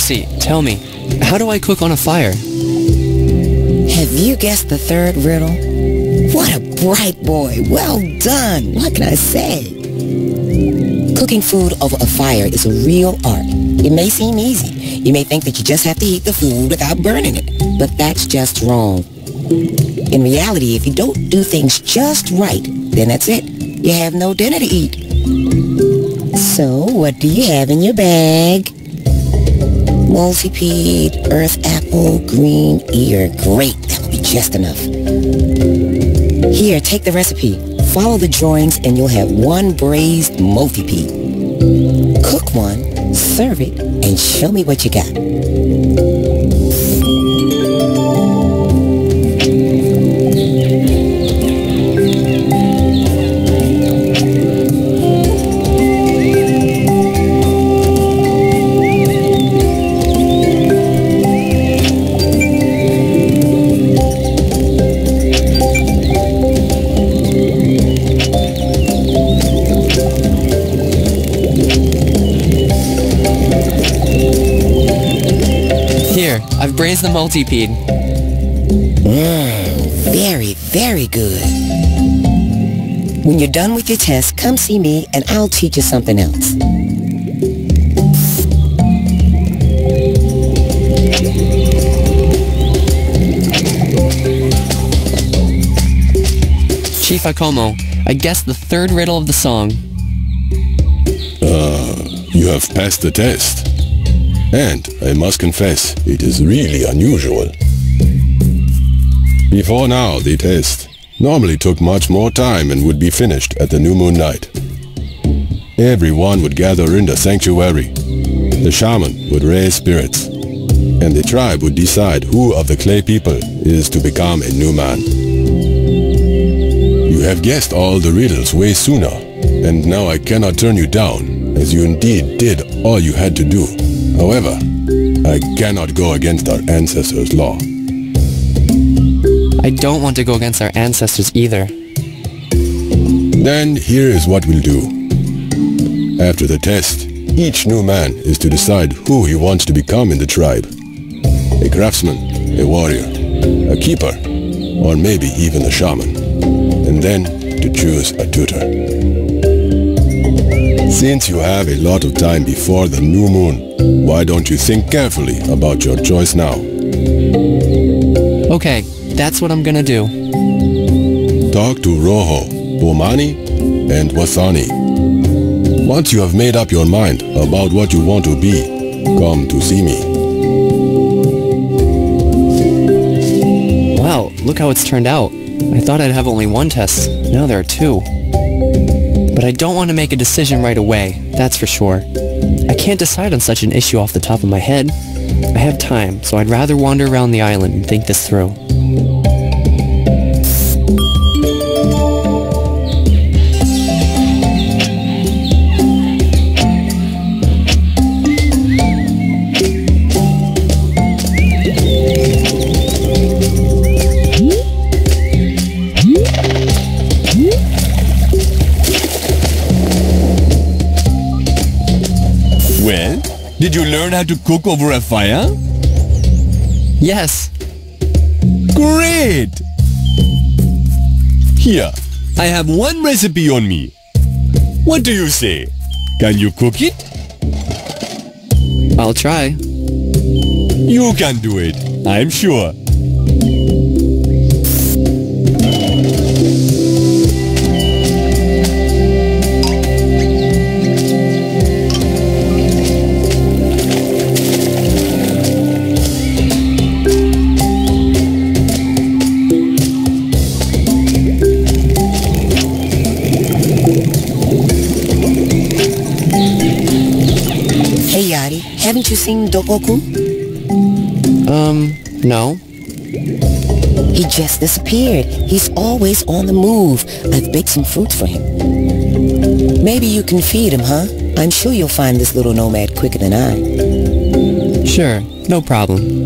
Lucy, tell me, how do I cook on a fire? Have you guessed the third riddle? What a bright boy. Well done. What can I say? Cooking food over a fire is a real art. It may seem easy. You may think that you just have to heat the food without burning it, but that's just wrong. In reality, if you don't do things just right, then that's it. You have no dinner to eat. So, what do you have in your bag? Multipede, earth apple, green ear. Great, that will be just enough. Here, take the recipe. Follow the drawings and you'll have one braised multipede. Cook one, serve it, and show me what you got. I've braised the multipede. Very, very good. When you're done with your test, come see me and I'll teach you something else. Chief Acomo, I guessed the third riddle of the song. You have passed the test. And, I must confess, it is really unusual. Before now, the test normally took much more time and would be finished at the new moon night. Everyone would gather in the sanctuary. The shaman would raise spirits, and the tribe would decide who of the clay people is to become a new man. You have guessed all the riddles way sooner, and now I cannot turn you down, as you indeed did all you had to do. However, I cannot go against our ancestors' law. I don't want to go against our ancestors either. Then here is what we'll do. After the test, each new man is to decide who he wants to become in the tribe. A craftsman, a warrior, a keeper, or maybe even a shaman. And then to choose a tutor. Since you have a lot of time before the new moon, why don't you think carefully about your choice now? Okay, that's what I'm gonna do. Talk to Roho, Bomani, and Wasani. Once you have made up your mind about what you want to be, come to see me. Wow, look how it's turned out. I thought I'd have only one test. Now there are two. But I don't want to make a decision right away, that's for sure. I can't decide on such an issue off the top of my head. I have time, so I'd rather wander around the island and think this through. Well, did you learn how to cook over a fire? Yes. Great! Here, I have one recipe on me. What do you say? Can you cook it? I'll try. You can do it, I'm sure. Haven't you seen Dokoku? No. He just disappeared. He's always on the move. I've baked some fruits for him. Maybe you can feed him, huh? I'm sure you'll find this little nomad quicker than I. Sure, no problem.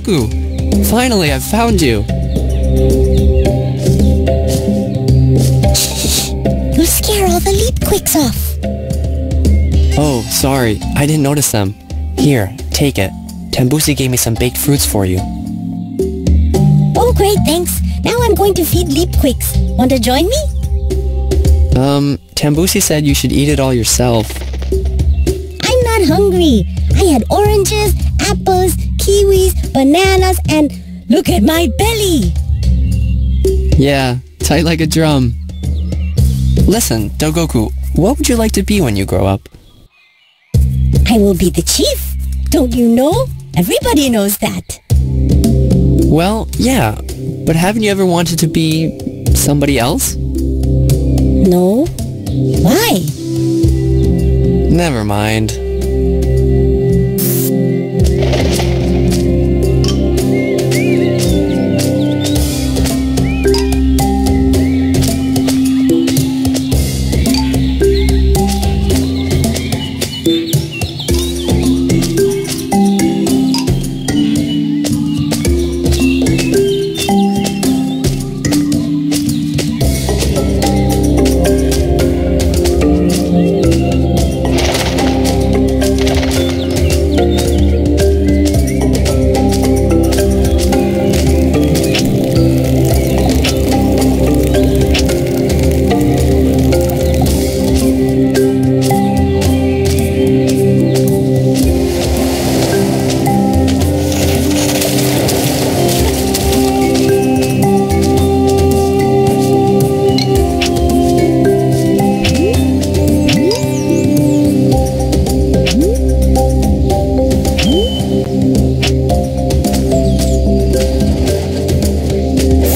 Dogoku! Finally, I've found you! You'll scare all the leap quicks off. Oh, sorry. I didn't notice them. Here, take it. Tambusi gave me some baked fruits for you. Oh, great, thanks. Now I'm going to feed leap quicks. Want to join me? Tambusi said you should eat it all yourself. I'm not hungry. I had oranges, apples, kiwis, bananas, and look at my belly. Yeah, tight like a drum. Listen, Dogoku, what would you like to be when you grow up? I will be the chief. Don't you know? Everybody knows that. Well, yeah, but haven't you ever wanted to be somebody else? No. Why? Never mind.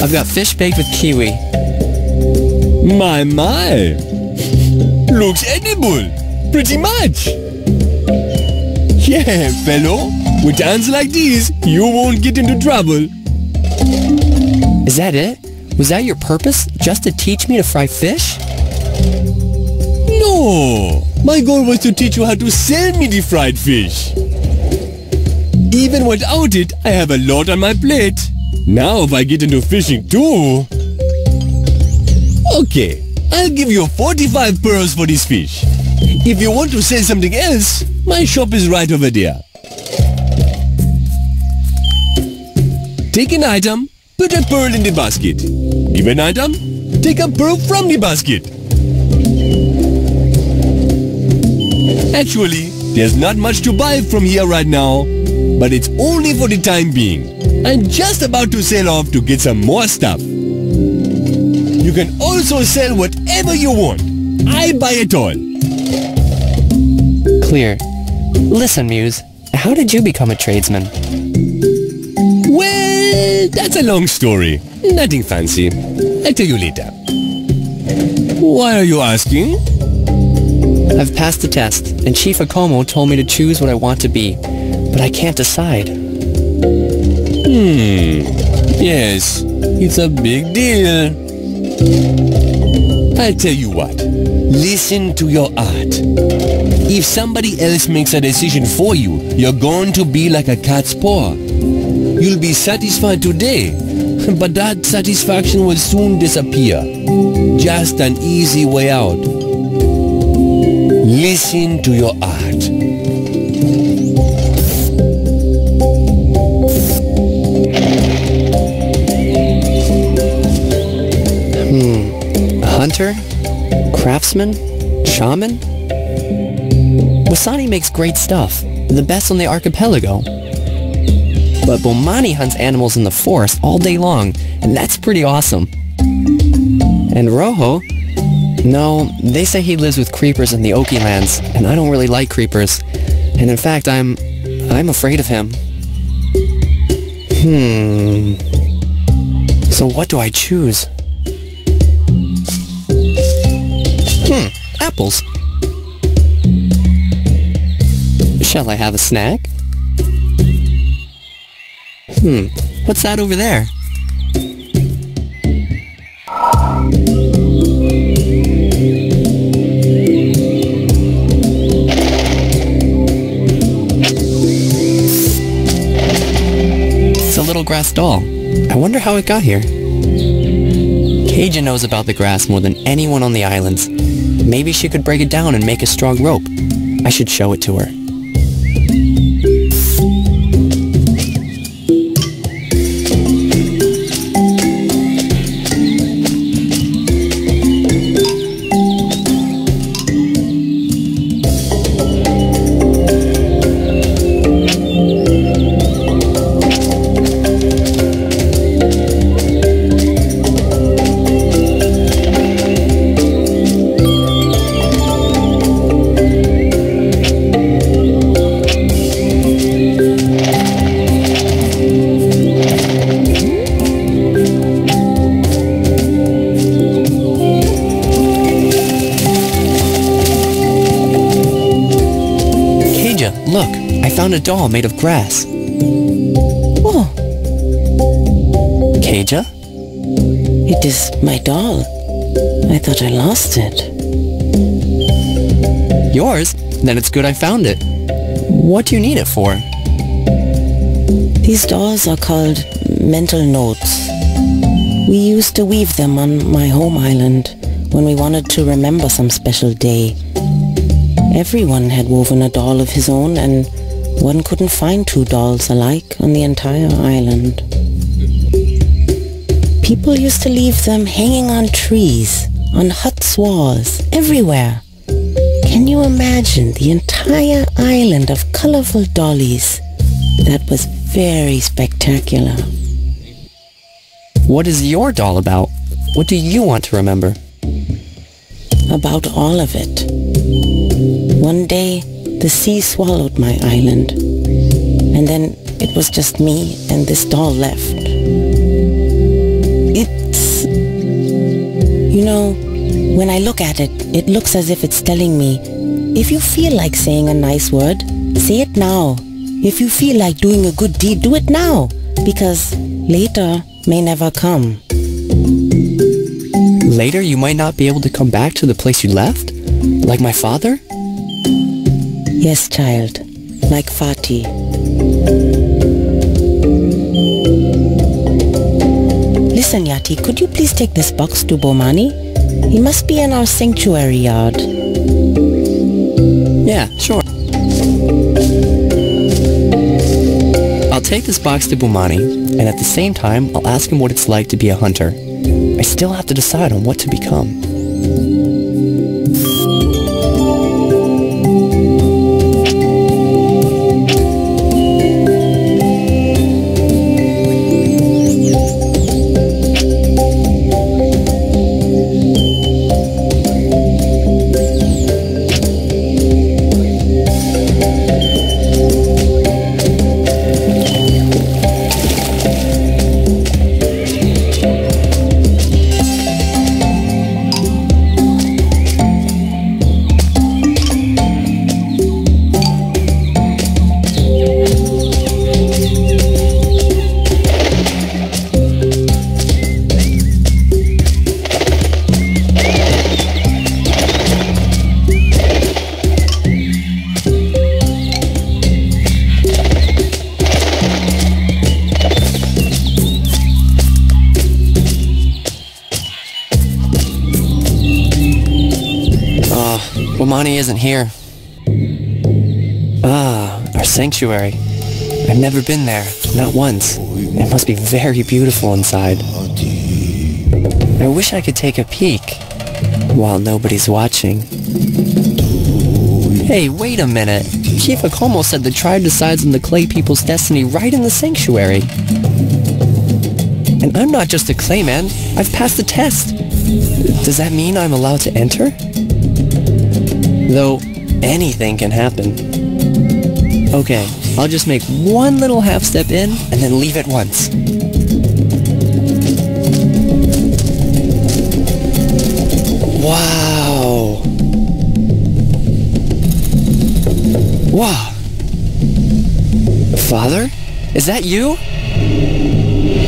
I've got fish baked with kiwi. My. Looks edible. Pretty much. Yeah, fellow. With hands like these, you won't get into trouble. Is that it? Was that your purpose? Just to teach me to fry fish? No. My goal was to teach you how to sell me the fried fish. Even without it, I have a lot on my plate. Now if I get into fishing too... Okay, I'll give you 45 pearls for this fish. If you want to sell something else, my shop is right over there. Take an item, put a pearl in the basket. Give an item, take a pearl from the basket. Actually, there's not much to buy from here right now, but it's only for the time being. I'm just about to sail off to get some more stuff. You can also sell whatever you want. I buy it all. Clear. Listen, Muse, how did you become a tradesman? Well, that's a long story. Nothing fancy. I'll tell you later. Why are you asking? I've passed the test, and Chief Akomo told me to choose what I want to be, but I can't decide. Yes, it's a big deal. I'll tell you what. Listen to your heart. If somebody else makes a decision for you, you're going to be like a cat's paw. You'll be satisfied today, but that satisfaction will soon disappear. Just an easy way out. Listen to your heart. Hunter? Craftsman? Shaman? Wasani makes great stuff, the best on the archipelago. But Bomani hunts animals in the forest all day long, and that's pretty awesome. And Rojo? No, they say he lives with creepers in the Oki lands, and I don't really like creepers. And in fact, I'm afraid of him. So what do I choose? Apples. Shall I have a snack? What's that over there? grass doll. I wonder how it got here. Kaja knows about the grass more than anyone on the islands. Maybe she could break it down and make a strong rope. I should show it to her. Look, I found a doll made of grass. Oh, Kaja? it is my doll. I thought I lost it. Yours? Then it's good I found it. What do you need it for? These dolls are called mental notes. We used to weave them on my home island when we wanted to remember some special day. Everyone had woven a doll of his own, and one couldn't find two dolls alike on the entire island. People used to leave them hanging on trees, on huts' walls, everywhere. Can you imagine the entire island of colorful dollies? That was very spectacular. What is your doll about? What do you want to remember? About all of it. One day, the sea swallowed my island, and then it was just me and this doll left. It's... You know, when I look at it, it looks as if it's telling me, if you feel like saying a nice word, say it now. If you feel like doing a good deed, do it now, because later may never come. Later you might not be able to come back to the place you left? Like my father? Yes, child, like Fatih. Listen, Yati, could you please take this box to Bomani? He must be in our sanctuary yard. Yeah, sure. I'll take this box to Bomani, and at the same time, I'll ask him what it's like to be a hunter. I still have to decide on what to become. Bomani isn't here. Our sanctuary. I've never been there, not once. It must be very beautiful inside. I wish I could take a peek while nobody's watching. Hey, wait a minute. Chief Akomo said the tribe decides on the clay people's destiny right in the sanctuary. And I'm not just a clayman. I've passed the test. Does that mean I'm allowed to enter? Though, anything can happen. Okay, I'll just make one little half step in and then leave at once. Wow! Wow! Father? Is that you?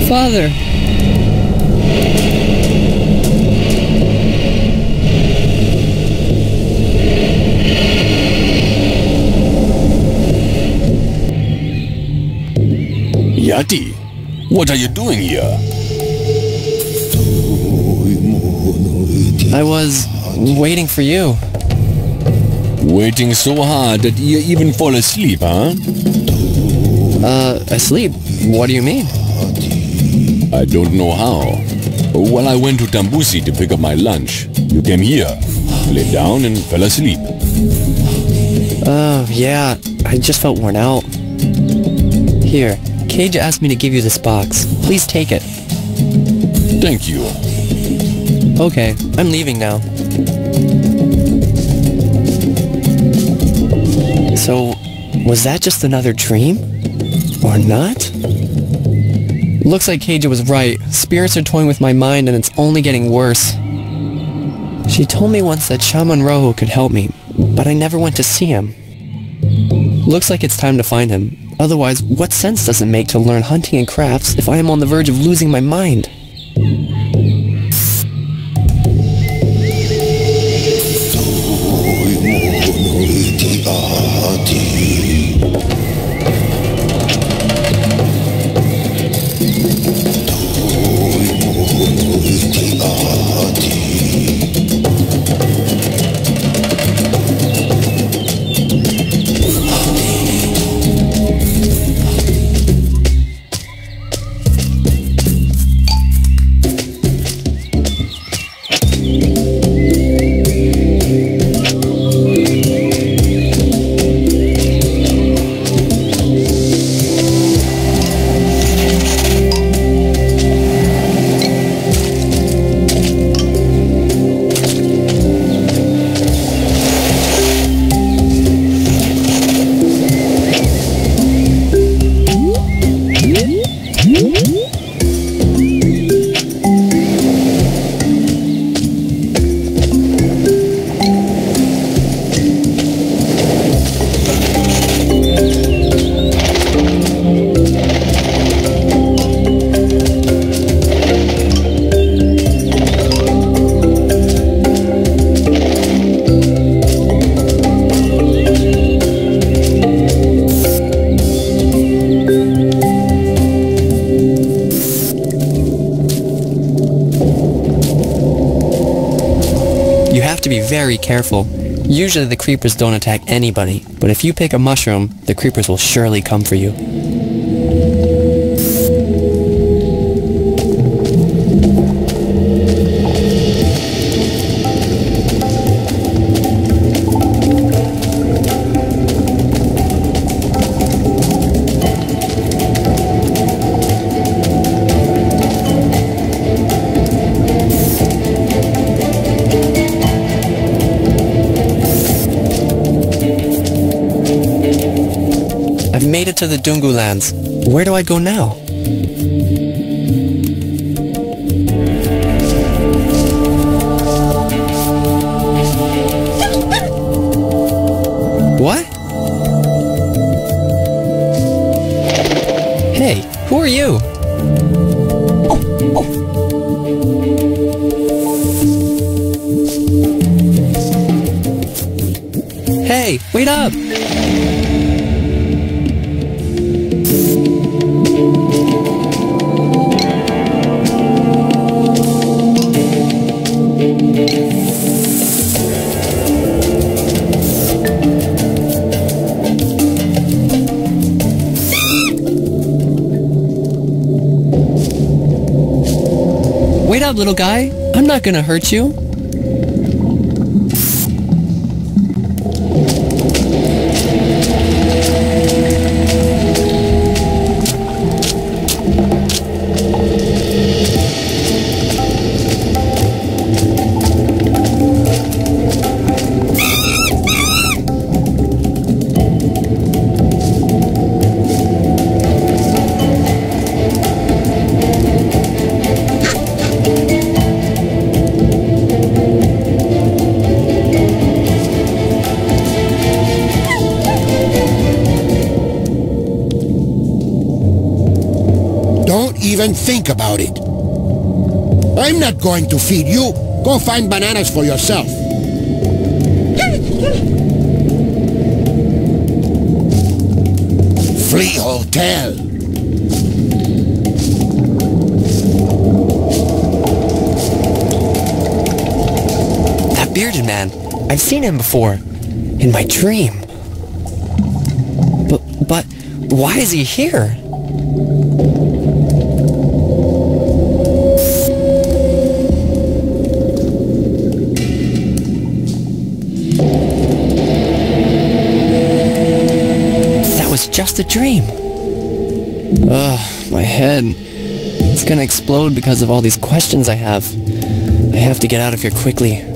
Father! Yati, What are you doing here? I was waiting for you. Waiting so hard that you even fall asleep, huh? Asleep? What do you mean? I don't know how. Well, I went to Tambusi to pick up my lunch. You came here, lay down and fell asleep. Oh, yeah. I just felt worn out. Here, Cage asked me to give you this box. Please take it. Thank you. Okay, I'm leaving now. So, was that just another dream? Or not? Looks like Cage was right. Spirits are toying with my mind and it's only getting worse. She told me once that Shaman Rojo could help me, but I never went to see him. Looks like it's time to find him. Otherwise, what sense does it make to learn hunting and crafts if I am on the verge of losing my mind? You have to be very careful. Usually the creepers don't attack anybody, but if you pick a mushroom, the creepers will surely come for you. I've made it to the Dungu lands. Where do I go now? What? Hey, who are you? Hey, wait up! Wait up, little guy. I'm not gonna hurt you. Don't even think about it. I'm not going to feed you. Go find bananas for yourself. Flea Hotel. bearded man. I've seen him before. In my dream. But why is he here? That was just a dream. Ugh, my head. It's gonna explode because of all these questions I have. I have to get out of here quickly.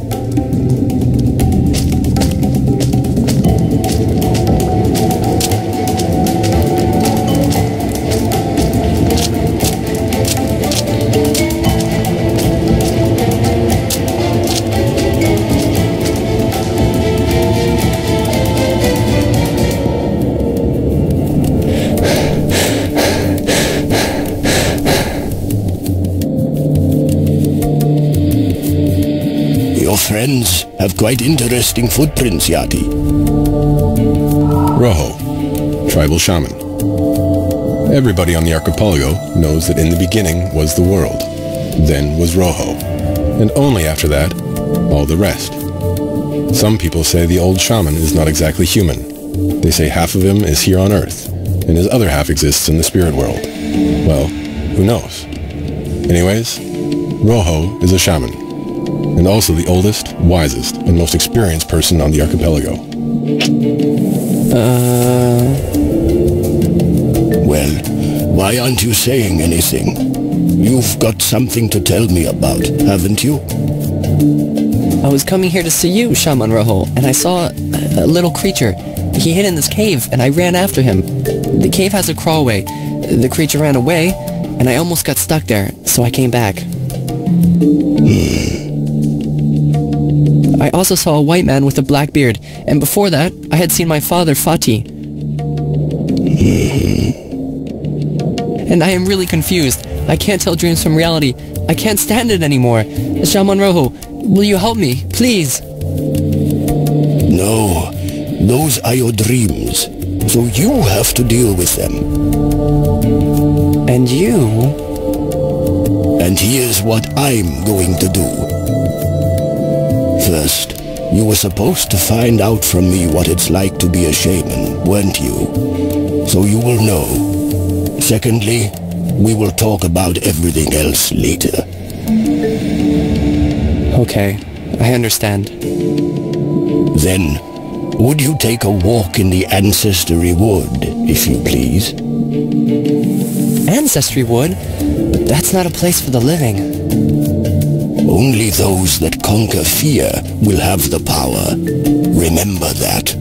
Friends have quite interesting footprints, Yati. Rojo, tribal shaman. Everybody on the archipelago knows that in the beginning was the world, then was Rojo, and only after that, all the rest. Some people say the old shaman is not exactly human. They say half of him is here on Earth, and his other half exists in the spirit world. Well, who knows? Anyways, Rojo is a shaman, and also the oldest, wisest, and most experienced person on the archipelago. Well, why aren't you saying anything? You've got something to tell me about, haven't you? I was coming here to see you, Shaman Rojo, and I saw a little creature. He hid in this cave, and I ran after him. The cave has a crawlway. The creature ran away, and I almost got stuck there, so I came back. I also saw a white man with a black beard, and before that, I had seen my father, Fatih. And I am really confused. I can't tell dreams from reality. I can't stand it anymore. Shaman Rojo, will you help me, please? No, those are your dreams, so you have to deal with them. And you? And here's what I'm going to do. First, you were supposed to find out from me what it's like to be a shaman, weren't you? So you will know. Secondly, we will talk about everything else later. Okay, I understand. Then, would you take a walk in the Ancestry Wood, if you please? Ancestry Wood? But that's not a place for the living. Only those that conquer fear will have the power. Remember that.